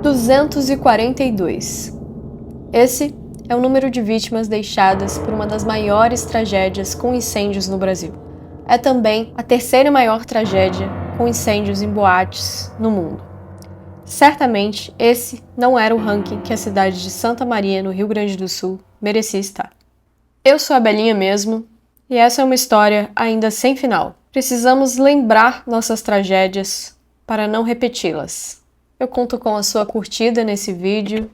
242. Esse é o número de vítimas deixadas por uma das maiores tragédias com incêndios no Brasil. É também a terceira maior tragédia com incêndios em boates no mundo. Certamente, esse não era o ranking que a cidade de Santa Maria, no Rio Grande do Sul, merecia estar. Eu sou a Belinha mesmo, e essa é uma história ainda sem final. Precisamos lembrar nossas tragédias para não repeti-las. Eu conto com a sua curtida nesse vídeo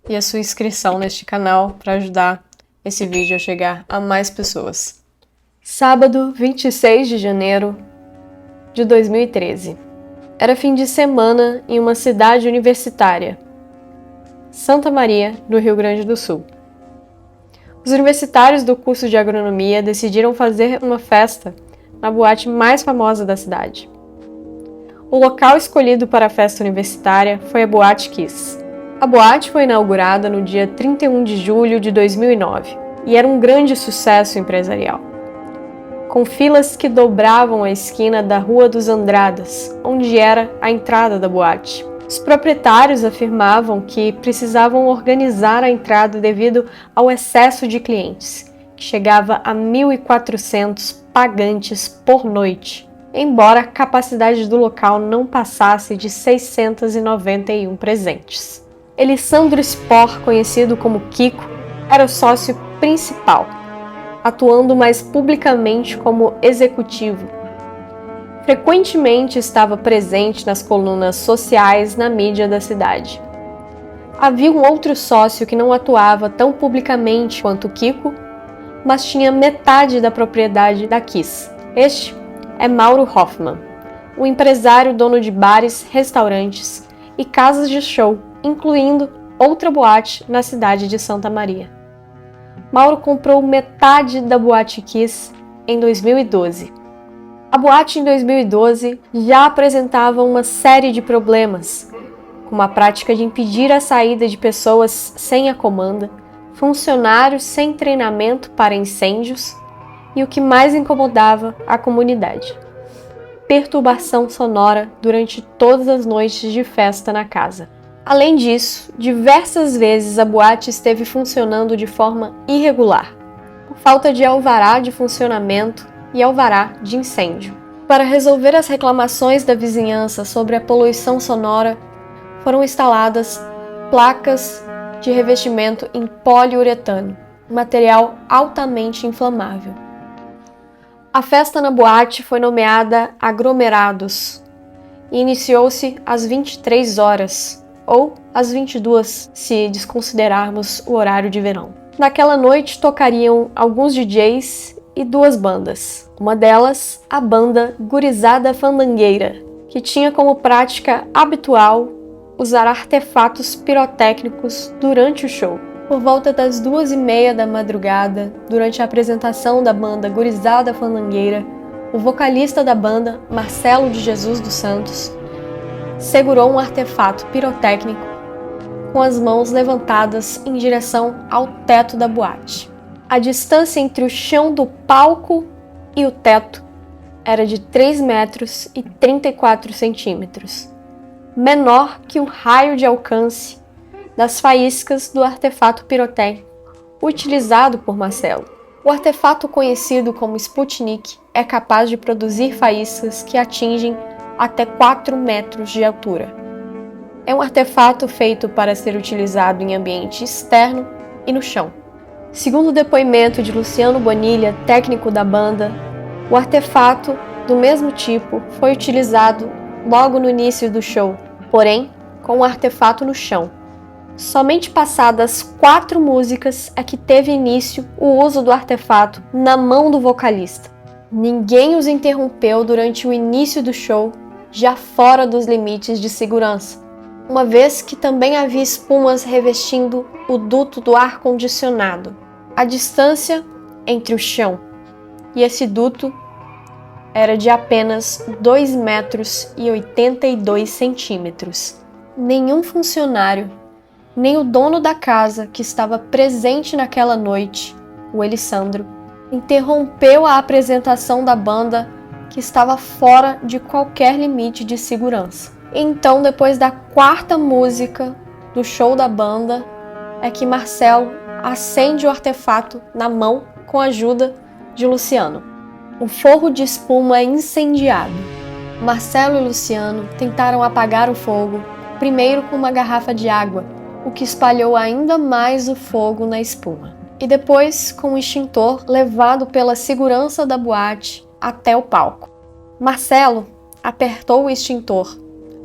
e a sua inscrição neste canal para ajudar esse vídeo a chegar a mais pessoas. Sábado, 26 de janeiro de 2013. Era fim de semana em uma cidade universitária, Santa Maria, no Rio Grande do Sul. Os universitários do curso de agronomia decidiram fazer uma festa na boate mais famosa da cidade. O local escolhido para a festa universitária foi a Boate Kiss. A boate foi inaugurada no dia 31 de julho de 2009 e era um grande sucesso empresarial, com filas que dobravam a esquina da Rua dos Andradas, onde era a entrada da boate. Os proprietários afirmavam que precisavam organizar a entrada devido ao excesso de clientes, que chegava a 1.400 pagantes por noite, embora a capacidade do local não passasse de 691 presentes. Elisandro Spor, conhecido como Kiko, era o sócio principal, atuando mais publicamente como executivo. Frequentemente estava presente nas colunas sociais na mídia da cidade. Havia um outro sócio que não atuava tão publicamente quanto Kiko, mas tinha metade da propriedade da Kiss. Este é Mauro Hoffman, um empresário dono de bares, restaurantes e casas de show, incluindo outra boate na cidade de Santa Maria. Mauro comprou metade da Boate Kiss em 2012. A boate em 2012 já apresentava uma série de problemas, como a prática de impedir a saída de pessoas sem a comanda, funcionários sem treinamento para incêndios e o que mais incomodava a comunidade: perturbação sonora durante todas as noites de festa na casa. Além disso, diversas vezes a boate esteve funcionando de forma irregular, por falta de alvará de funcionamento e alvará de incêndio. Para resolver as reclamações da vizinhança sobre a poluição sonora, foram instaladas placas de revestimento em poliuretano, material altamente inflamável. A festa na boate foi nomeada Aglomerados e iniciou-se às 23 horas, ou às 22, se desconsiderarmos o horário de verão. Naquela noite tocariam alguns DJs e duas bandas. Uma delas, a banda Gurizada Fandangueira, que tinha como prática habitual usar artefatos pirotécnicos durante o show. Por volta das 2h30 da madrugada, durante a apresentação da banda Gurizada Fandangueira, o vocalista da banda, Marcelo de Jesus dos Santos, segurou um artefato pirotécnico com as mãos levantadas em direção ao teto da boate. A distância entre o chão do palco e o teto era de 3 metros e 34 centímetros, menor que o raio de alcance das faíscas do artefato pirotécnico utilizado por Marcelo. O artefato conhecido como Sputnik é capaz de produzir faíscas que atingem até 4 metros de altura. É um artefato feito para ser utilizado em ambiente externo e no chão. Segundo o depoimento de Luciano Bonilha, técnico da banda, o artefato do mesmo tipo foi utilizado logo no início do show, porém com o artefato no chão. Somente passadas 4 músicas é que teve início o uso do artefato na mão do vocalista. Ninguém os interrompeu durante o início do show, já fora dos limites de segurança, uma vez que também havia espumas revestindo o duto do ar-condicionado. A distância entre o chão e esse duto era de apenas 2 metros e 82 centímetros. Nenhum funcionário, nem o dono da casa que estava presente naquela noite, o Elisandro, interrompeu a apresentação da banda, que estava fora de qualquer limite de segurança. Então, depois da quarta música do show da banda, é que Marcelo acende o artefato na mão com a ajuda de Luciano. O forro de espuma é incendiado. Marcelo e Luciano tentaram apagar o fogo, primeiro com uma garrafa de água, o que espalhou ainda mais o fogo na espuma. E depois com um extintor levado pela segurança da boate até o palco. Marcelo apertou o extintor,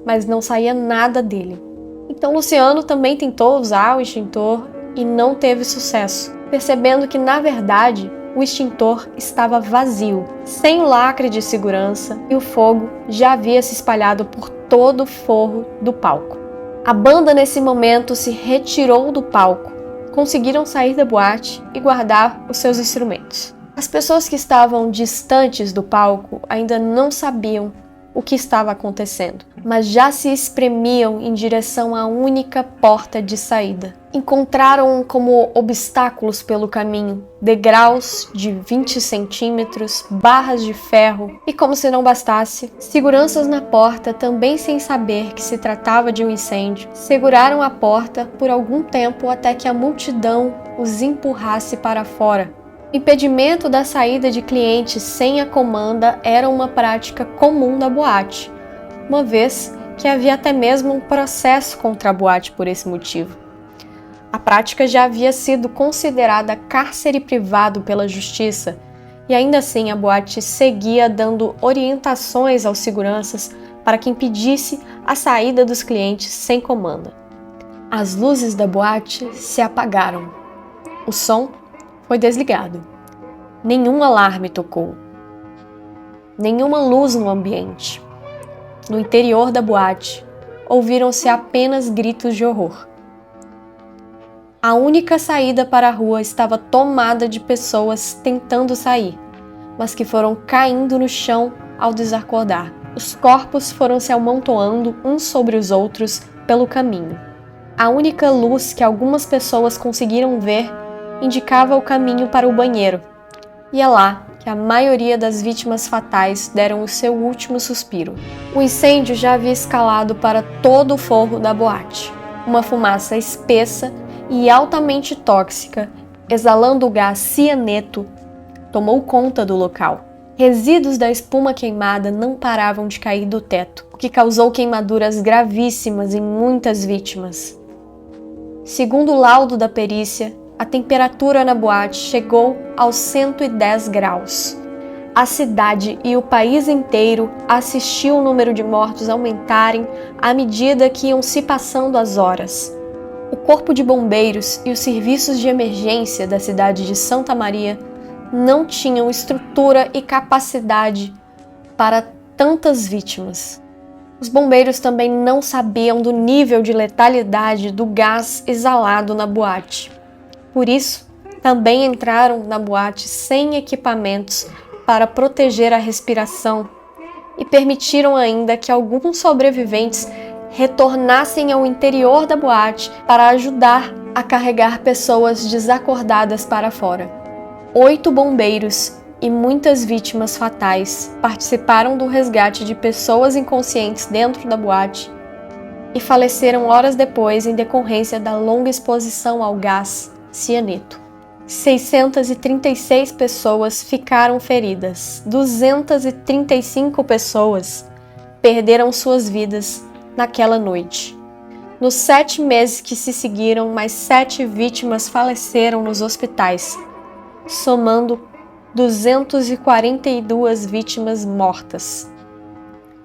mas não saía nada dele. Então Luciano também tentou usar o extintor e não teve sucesso, percebendo que, na verdade, o extintor estava vazio, sem lacre de segurança, e o fogo já havia se espalhado por todo o forro do palco. A banda, nesse momento, se retirou do palco, conseguiram sair da boate e guardar os seus instrumentos. As pessoas que estavam distantes do palco ainda não sabiam o que estava acontecendo, mas já se espremiam em direção à única porta de saída. Encontraram como obstáculos pelo caminho degraus de 20 centímetros, barras de ferro e, como se não bastasse, seguranças na porta, também sem saber que se tratava de um incêndio, seguraram a porta por algum tempo até que a multidão os empurrasse para fora. O impedimento da saída de clientes sem a comanda era uma prática comum da boate, uma vez que havia até mesmo um processo contra a boate por esse motivo. A prática já havia sido considerada cárcere privado pela justiça, e ainda assim a boate seguia dando orientações aos seguranças para que impedisse a saída dos clientes sem comanda. As luzes da boate se apagaram. O som foi desligado. Nenhum alarme tocou. Nenhuma luz no ambiente. No interior da boate, ouviram-se apenas gritos de horror. A única saída para a rua estava tomada de pessoas tentando sair, mas que foram caindo no chão ao desacordar. Os corpos foram se amontoando uns sobre os outros pelo caminho. A única luz que algumas pessoas conseguiram ver indicava o caminho para o banheiro, e é lá que a maioria das vítimas fatais deram o seu último suspiro. O incêndio já havia escalado para todo o forro da boate. Uma fumaça espessa e altamente tóxica, exalando o gás cianeto, tomou conta do local. Resíduos da espuma queimada não paravam de cair do teto, o que causou queimaduras gravíssimas em muitas vítimas. Segundo o laudo da perícia, a temperatura na boate chegou aos 110 graus. A cidade e o país inteiro assistiam o número de mortos aumentarem à medida que iam se passando as horas. O Corpo de Bombeiros e os serviços de emergência da cidade de Santa Maria não tinham estrutura e capacidade para tantas vítimas. Os bombeiros também não sabiam do nível de letalidade do gás exalado na boate. Por isso, também entraram na boate sem equipamentos para proteger a respiração e permitiram ainda que alguns sobreviventes retornassem ao interior da boate para ajudar a carregar pessoas desacordadas para fora. 8 bombeiros e muitas vítimas fatais participaram do resgate de pessoas inconscientes dentro da boate e faleceram horas depois em decorrência da longa exposição ao gás cianeto. 636 pessoas ficaram feridas. 235 pessoas perderam suas vidas naquela noite. Nos 7 meses que se seguiram, mais 7 vítimas faleceram nos hospitais, somando 242 vítimas mortas.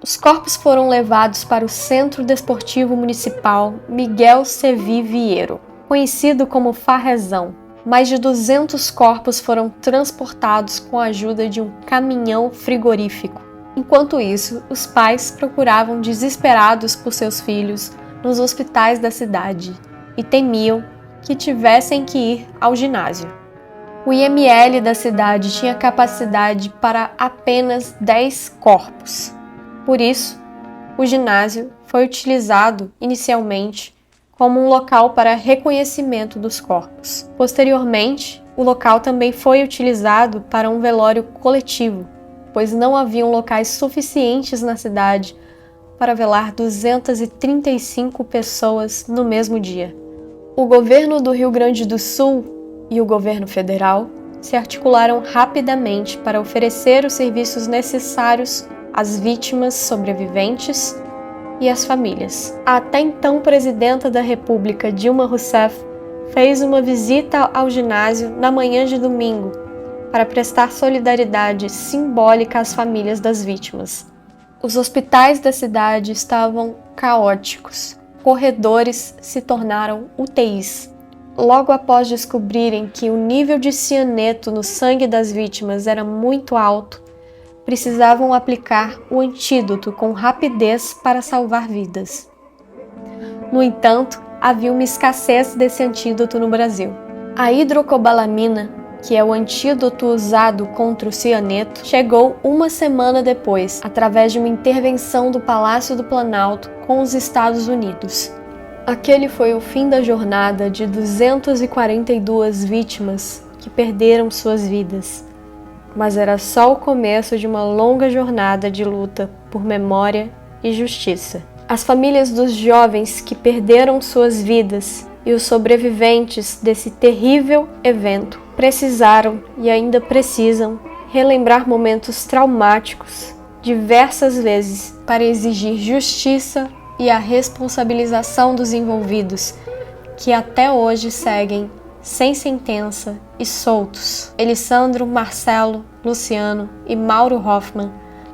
Os corpos foram levados para o Centro Desportivo Municipal Miguel Sevi Vieiro, conhecido como Farrezão. Mais de 200 corpos foram transportados com a ajuda de um caminhão frigorífico. Enquanto isso, os pais procuravam desesperados por seus filhos nos hospitais da cidade e temiam que tivessem que ir ao ginásio. O IML da cidade tinha capacidade para apenas 10 corpos. Por isso, o ginásio foi utilizado inicialmente como um local para reconhecimento dos corpos. Posteriormente, o local também foi utilizado para um velório coletivo, pois não haviam locais suficientes na cidade para velar 235 pessoas no mesmo dia. O governo do Rio Grande do Sul e o governo federal se articularam rapidamente para oferecer os serviços necessários às vítimas sobreviventes e às famílias. A até então presidenta da República, Dilma Rousseff, fez uma visita ao ginásio na manhã de domingo para prestar solidariedade simbólica às famílias das vítimas. Os hospitais da cidade estavam caóticos. Corredores se tornaram UTIs. Logo após descobrirem que o nível de cianeto no sangue das vítimas era muito alto, precisavam aplicar o antídoto com rapidez para salvar vidas. No entanto, havia uma escassez desse antídoto no Brasil. A hidrocobalamina, que é o antídoto usado contra o cianeto, chegou uma semana depois, através de uma intervenção do Palácio do Planalto com os Estados Unidos. Aquele foi o fim da jornada de 242 vítimas que perderam suas vidas. Mas era só o começo de uma longa jornada de luta por memória e justiça. As famílias dos jovens que perderam suas vidas e os sobreviventes desse terrível evento precisaram e ainda precisam relembrar momentos traumáticos diversas vezes para exigir justiça e a responsabilização dos envolvidos, que até hoje seguem sem sentença e soltos. Elisandro, Marcelo, Luciano e Mauro Hoffman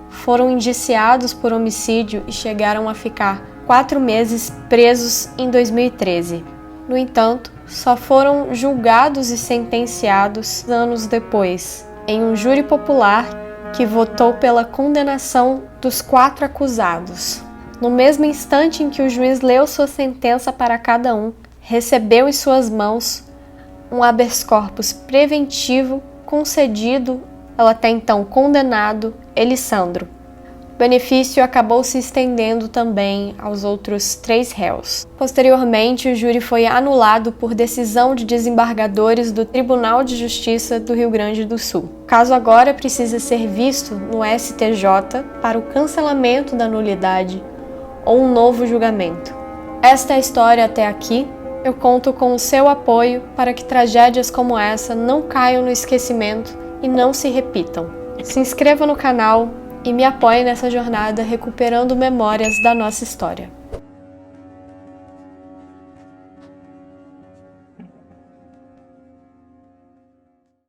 foram indiciados por homicídio e chegaram a ficar 4 meses presos em 2013. No entanto, só foram julgados e sentenciados anos depois, em um júri popular que votou pela condenação dos 4 acusados. No mesmo instante em que o juiz leu sua sentença para cada um, recebeu em suas mãos um habeas corpus preventivo concedido ao até então condenado Elisandro. O benefício acabou se estendendo também aos outros 3 réus. Posteriormente, o júri foi anulado por decisão de desembargadores do Tribunal de Justiça do Rio Grande do Sul. O caso agora precisa ser visto no STJ para o cancelamento da nulidade ou um novo julgamento. Esta é a história até aqui. Eu conto com o seu apoio para que tragédias como essa não caiam no esquecimento e não se repitam. Se inscreva no canal e me apoie nessa jornada recuperando memórias da nossa história.